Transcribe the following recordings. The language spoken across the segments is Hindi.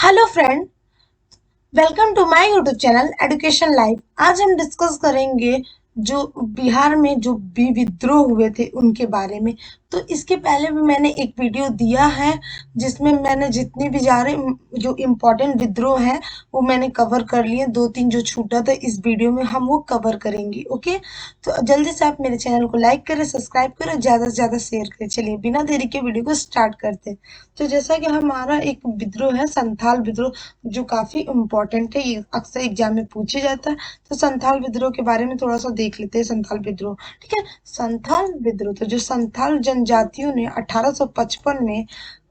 Hello friend, welcome to my YouTube channel education life. आज हम डिस्कस करेंगे जो बिहार में जो भी विद्रोह हुए थे उनके बारे में। तो इसके पहले भी मैंने एक वीडियो दिया है जिसमें मैंने जितनी भी जो इम्पोर्टेंट विद्रोह है वो मैंने कवर कर लिए। दो तीन जो छूटा था इस वीडियो में हम वो कवर करेंगे। ओके, तो जल्दी से आप मेरे चैनल को लाइक करें, सब्सक्राइब करें और ज़्यादा से ज़्यादा शेयर करें। चलिए बिना देरी के वीडियो को स्टार्ट करते हैं। तो जैसा कि हमारा एक विद्रोह है संथाल विद्रोह, जो काफी इम्पोर्टेंट है, ये अक्सर एग्जाम में पूछे जाता है। तो संथाल विद्रोह के बारे में थोड़ा सा देख लेते हैं। संथाल विद्रोह, ठीक है। संथाल विद्रोह, तो जो संथाल जनजातियों ने 1855 में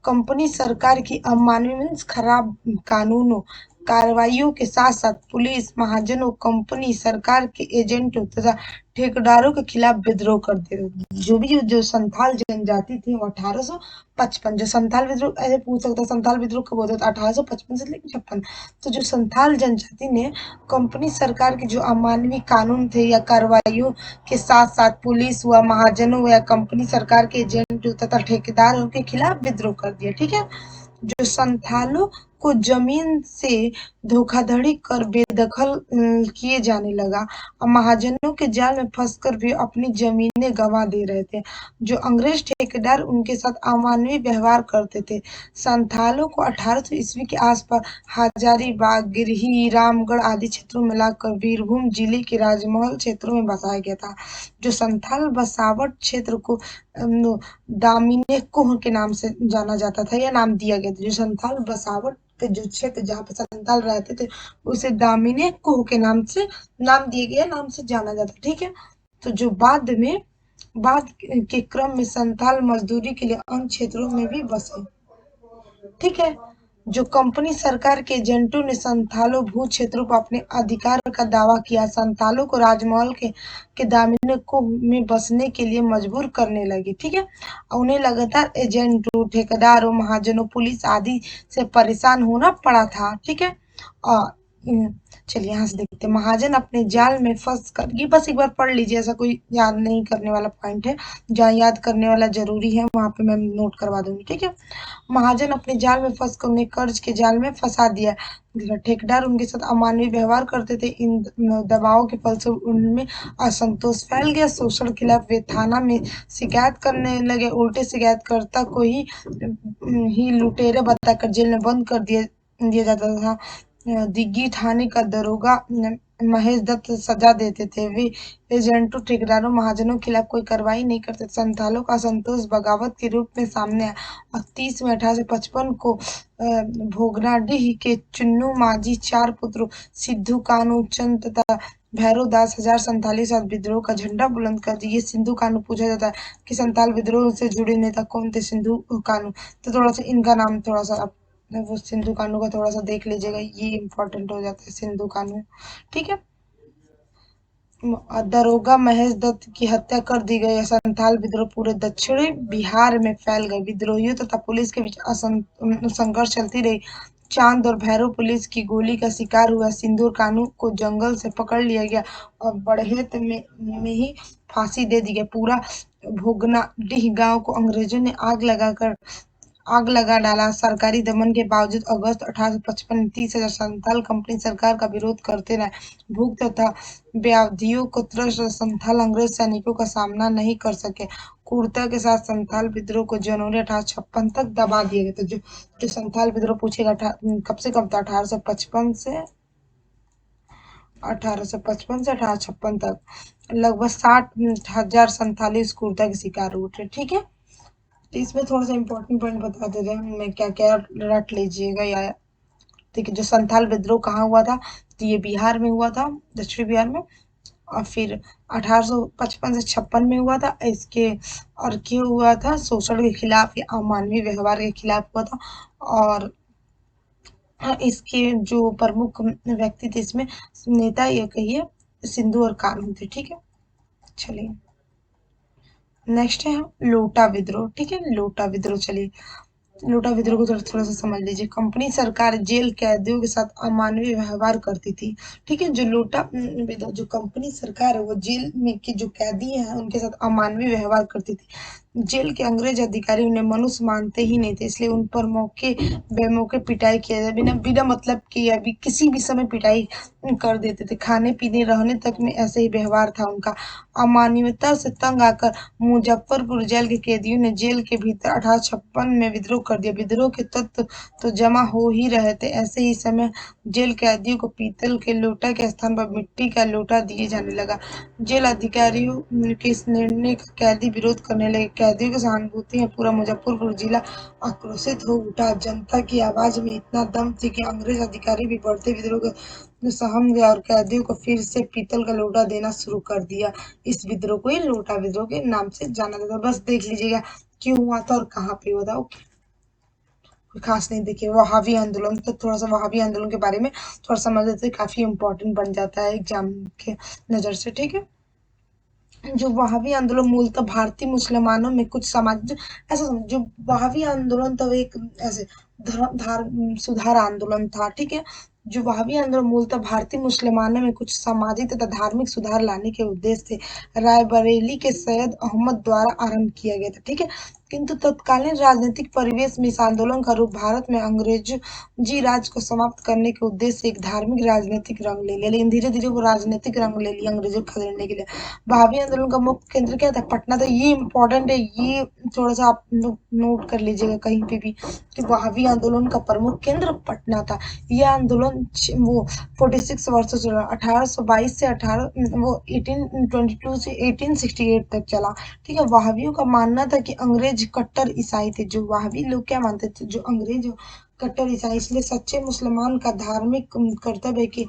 कंपनी सरकार की अमानवीय मीन्स खराब कानूनों कार्रवाइयों के साथ साथ पुलिस महाजनों कंपनी सरकार के एजेंटों तथा ठेकेदारों के खिलाफ विद्रोह कर दिया। जो संथाल जनजाति थी वो 1855, जो संथाल विद्रोह ऐसे पूछ सकता है संथाल विद्रोह कब होता था, 1855 से लेकर 56। तो जो संथाल जनजाति ने कंपनी सरकार के जो अमानवीय कानून थे या कार्रवाइयों के साथ साथ पुलिस व महाजनों या कंपनी सरकार के एजेंट तथा ठेकेदारों के खिलाफ विद्रोह कर दिया, ठीक है। जो संथालों को जमीन से धोखाधड़ी कर बेदखल किए जाने लगा और महाजनों के जाल में फंसकर भी अपनी जमीनें गंवा दे रहे थे। जो अंग्रेज ठेकेदार उनके साथ अमानवीय व्यवहार करते थे। संथालों को 1800 ईस्वी के आसपास हजारीबाग, गिरही, रामगढ़ आदि क्षेत्रों में लाकर बीरभूम जिले के राजमहल क्षेत्रों में बसाया गया था। जो संथाल बसावट क्षेत्र को दामिनी कोह के नाम से जाना जाता था या नाम दिया गया था। जो संथाल बसावट के जो क्षेत्र जहाँ पे संथाल रहते थे उसे दामिनी कोह के नाम से नाम दिया गया, नाम से जाना जाता, ठीक है। तो जो बाद के क्रम में संथाल मजदूरी के लिए अन्य क्षेत्रों में भी बसे, ठीक है। जो कंपनी सरकार के एजेंटों ने संथालों भू क्षेत्रों पर अपने अधिकार का दावा किया, संथालों को राजमहल के दामिनी को में बसने के लिए मजबूर करने लगे, ठीक है। उन्हें लगातार एजेंटों ठेकेदारों महाजनों पुलिस आदि से परेशान होना पड़ा था, ठीक है। और चलिए यहाँ से देखते हैं। महाजन अपने जाल में फंस कर, ये बस एक बार पढ़ लीजिए, ऐसा कोई याद नहीं करने वाला पॉइंट है। जहाँ याद करने वाला जरूरी है वहां पे मैं नोट करवा दूंगी, ठीक है। महाजन अपने जाल में फंस कर उन्हें कर्ज के जाल में फंसा दिया। ठेकेदार उनके साथ अमानवीय व्यवहार करते थे। इन दबावों के फलस्वरूप उनमें असंतोष फैल गया। शोषण के खिलाफ वे थाना में शिकायत करने लगे। उल्टे शिकायतकर्ता को ही लुटेरे बताकर जेल में बंद कर दिया जाता था। दिग्गी थाने का दरोगा महेश दत्त सजा देते थे। वे एजेंटों ठेकेदारों महाजनों के खिलाफ कोई कार्रवाई नहीं करते। संथालों का असंतोष बगावत के रूप में सामने आया और 30 में 1855 को भोगनाडीह के चुन्नू माझी चार पुत्रों सिद्धू कानू चंद तथा भैरव दास हजार संथाली साथ विद्रोह का झंडा बुलंद कर दिए। सिंधु कानू पूछा जाता है कि संथाल विद्रोह से जुड़े नेता कौन थे। सिंधु कानू, तो थोड़ा सा इनका नाम थोड़ा सा आप वो सिंधु कानू का थोड़ा सा देख लीजिएगा, ये इम्पोर्टेंट हो जाता है सिंधु कानू, ठीक है। दरोगा महेश दत्त की हत्या कर दी गई। संथाल विद्रोह पूरे दक्षिणी बिहार में फैल गए। विद्रोहियों तथा पुलिस के बीच संघर्ष चलती रही। चांद और भैरव पुलिस की गोली का शिकार हुआ। सिंदूर कानू को जंगल से पकड़ लिया गया और बड़हेत में ही फांसी दे दी गई। पूरा भोगनाडीह गांव को अंग्रेजों ने आग लगा डाला। सरकारी दमन के बावजूद अगस्त 1855 में 30,000 संथाल कंपनी सरकार का विरोध करते रहे। भूख तथा व्याधियों को त्रस्त संथाल अंग्रेज सैनिकों का सामना नहीं कर सके। क्रूरता के साथ संथाल विद्रोह को जनवरी 1856 तक दबा दिया गया। तो जो संथाल विद्रोह पूछेगा कब से कब था, 1855 से 1856 तक लगभग 60,000 संथाली इस क्रूरता के शिकार हुए थे, ठीक है। तो इसमें थोड़ा सा इम्पोर्टेंट पॉइंट बता देते हैं, मैं क्या क्या रट लीजिएगा या, ठीक है। जो संथाल विद्रोह कहाँ हुआ था, तो ये बिहार में हुआ था, दक्षिणी बिहार में। और फिर 1855 से 56 में हुआ था इसके। और क्यों हुआ था, शोषण के खिलाफ या अमानवीय व्यवहार के खिलाफ हुआ था। और इसके जो प्रमुख व्यक्ति थे इसमें नेता ये कहिए सिंधु और कानू थे, ठीक है। चलिए नेक्स्ट है लोटा विद्रोह, ठीक है। लोटा विद्रोह, चलिए लोटा विद्रोह को थोड़ा सा समझ लीजिए। कंपनी सरकार जेल कैदियों के साथ अमानवीय व्यवहार करती थी। ठीक है, जो लोटा जो कंपनी सरकार है वो जेल में के जो कैदी हैं उनके साथ अमानवीय व्यवहार करती थी। जेल के अंग्रेज अधिकारी उन्हें मनुष्य मानते ही नहीं थे, इसलिए उन पर मौके बेमौके पिटाई किया जाए, बिना बिना मतलब कि अभी किसी भी समय पिटाई कर देते थे। खाने पीने रहने तक में ऐसे ही व्यवहार था उनका। अमानवीयता से तंग आकर मुजफ्फरपुर जेल के कैदियों ने जेल के भीतर 1856 में विद्रोह कर दिया। विद्रोह के तत्व तो जमा हो ही रहे थे। ऐसे ही समय जेल कैदियों को पीतल के लोटा के स्थान पर मिट्टी का लोटा दिए जाने लगा। जेल अधिकारियों के इस निर्णय का कैदी विरोध करने लगे। कैदियों की सहानुभूति में पूरा मुजफ्फरपुर जिला आक्रोशित हो उठा। जनता की आवाज में इतना दम थी कि अंग्रेज अधिकारी भी बढ़ते विद्रोह को सहम गया और कैदियों को फिर से पीतल का लोटा देना शुरू कर दिया। इस विद्रोह को ही लोटा विद्रोह के नाम से जाना जाता है। बस देख लीजिएगा क्यों हुआ था और कहाँ पे हुआ था। ओके, कोई खास नहीं। देखिए, वहाबी आंदोलन, तो थोड़ा सा वहाबी आंदोलन के बारे में थोड़ा समझ लेते हैं, काफी इंपॉर्टेंट बन जाता है एग्जाम के नजर से। ठीक है, जो वहाबी आंदोलन मूलतः भारतीय मुसलमानों में कुछ समाज, ऐसा समझ, जो वहाबी आंदोलन था वो एक ऐसे सुधार आंदोलन था। ठीक है, जो वहाबी आंदोलन मूलतः भारतीय मुसलमानों में कुछ सामाजिक तथा धार्मिक सुधार लाने के उद्देश्य से रायबरेली के सैयद अहमद द्वारा आरंभ किया गया था। ठीक है, किंतु तत्कालीन राजनीतिक परिवेश में इस आंदोलन का रूप भारत में अंग्रेजी राज को समाप्त करने के उद्देश्य से एक धार्मिक राजनीतिक रंग ले लिया, लेकिन धीरे धीरे वो राजनीतिक रंग ले लिया अंग्रेजों को खदेड़ने के लिए। भावी आंदोलन का मुख्य केंद्र क्या था? पटना था। ये इंपॉर्टेंट है, ये थोड़ा सा आप नोट कर लीजिएगा कहीं पे भी कि भावी आंदोलन का प्रमुख केंद्र पटना था। यह आंदोलन वो 46 वर्षों से चला, 1822 से 18 वो 1822 से 1868 तक चला। ठीक है, वहाबियों का मानना था कि अंग्रेज कट्टर ईसाई थे। जो वहाबी लोग क्या मानते थे? जो अंग्रेज कट्टर ईसाई, इसलिए सच्चे मुसलमान का धार्मिक कर्तव्य है कि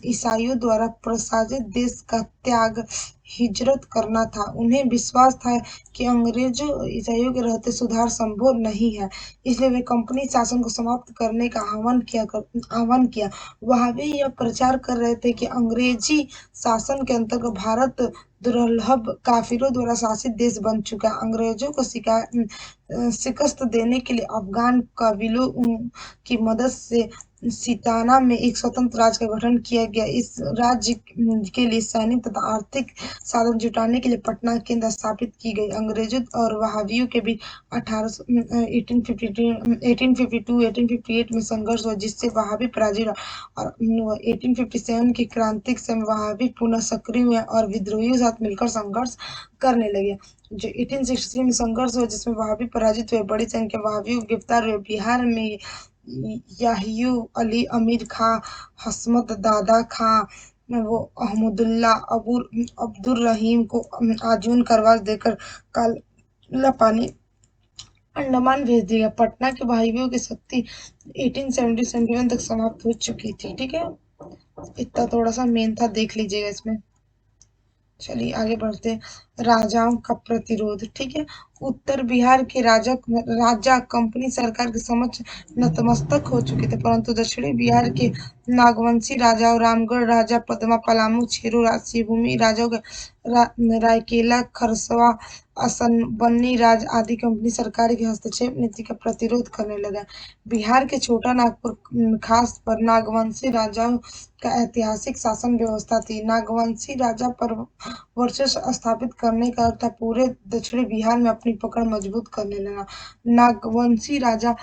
ईसाइयों द्वारा प्रसारित देश का त्याग हिजरत करना था। उन्हें विश्वास था कि अंग्रेजों ईसाइयों के रहते सुधार संभव नहीं है, इसलिए वे कंपनी शासन को समाप्त करने का आह्वान किया। वहाबी यह प्रचार कर रहे थे कि अंग्रेजी शासन के अंतर्गत भारत दुर्लभ काफिरों द्वारा शासित देश बन चुका है। अंग्रेजों को शिकस्त देने के लिए अफगान कबीलों की मदद से सिताना में एक स्वतंत्र राज्य का गठन किया गया। इस राज्य के लिए सैनिक तथा आर्थिक साधन जुटाने के लिए पटना केंद्र स्थापित की गई। अंग्रेजों और वहाबियों के बीच 1858 में संघर्ष हुआ, जिससे वहाबी पराजित हुआ और 1857 की क्रांति के समय वहाबी पुनः सक्रिय हुए और विद्रोहियों के साथ मिलकर संघर्ष करने लगे। जो 1863 में संघर्ष हुआ जिसमें वहाबी पराजित हुए, बड़ी संख्या वहाबी गिरफ्तार हुए। बिहार में याहियो अली, अमीर खां, हसमत दादा खां, वो अहमदुल्ला अब्दुल रहीम को आजीवन कारावास देकर काला पानी अंडमान भेज दिया। पटना के वाहियों की शक्ति 1870-71 तक समाप्त हो चुकी थी। ठीक है, इतना थोड़ा सा मेन था, देख लीजिएगा इसमें। चलिए आगे बढ़ते हैं। राजाओं का प्रतिरोध। ठीक है, उत्तर बिहार के राजा कंपनी सरकार के समक्ष नतमस्तक हो चुके थे, परंतु दक्षिणी बिहार के नागवंशी राजा और रामगढ़ राजा, पदमा, पलामू, छेरू, शिवभूमि राजाओं के रायकेला, खरसवा, बन्नी राज आदि कंपनी सरकार की हस्तक्षेप नीति का प्रतिरोध करने लगा। बिहार के छोटा नागपुर खास पर नागवंशी राजाओं का ऐतिहासिक शासन व्यवस्था थी। नागवंशी राजा पर वर्चस्व स्थापित करने का अर्थ था पूरे दक्षिणी बिहार में अपनी पकड़ मजबूत करने लगा। नागवंशी राजा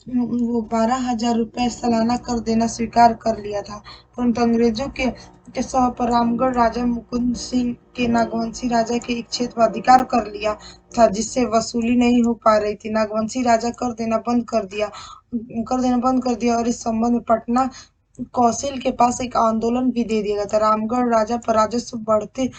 वो 12,000 रुपए सालाना कर देना स्वीकार कर लिया था, परंतु अंग्रेजों के सह पर रामगढ़ राजा मुकुंद सिंह के नागवंशी राजा के एक क्षेत्र पर अधिकार कर लिया था, जिससे वसूली नहीं हो पा रही थी। नागवंशी राजा कर देना बंद कर दिया और इस संबंध में पटना कौंसिल के पास एक आंदोलन भी दे दिया गया था। रामगढ़ राजा पर राजस्व बढ़ते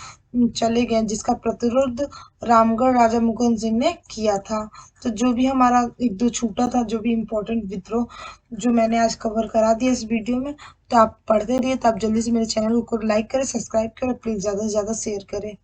चले गए, जिसका प्रतिरोध रामगढ़ राजा मुकुंद सिंह ने किया था। तो जो भी हमारा एक दो छूटा था, जो भी इम्पोर्टेंट विद्रोह जो मैंने आज कवर करा दिया इस वीडियो में, तो आप पढ़ते रहिए। तो आप जल्दी से मेरे चैनल को लाइक करें, सब्सक्राइब करें, प्लीज ज्यादा से ज्यादा शेयर करें।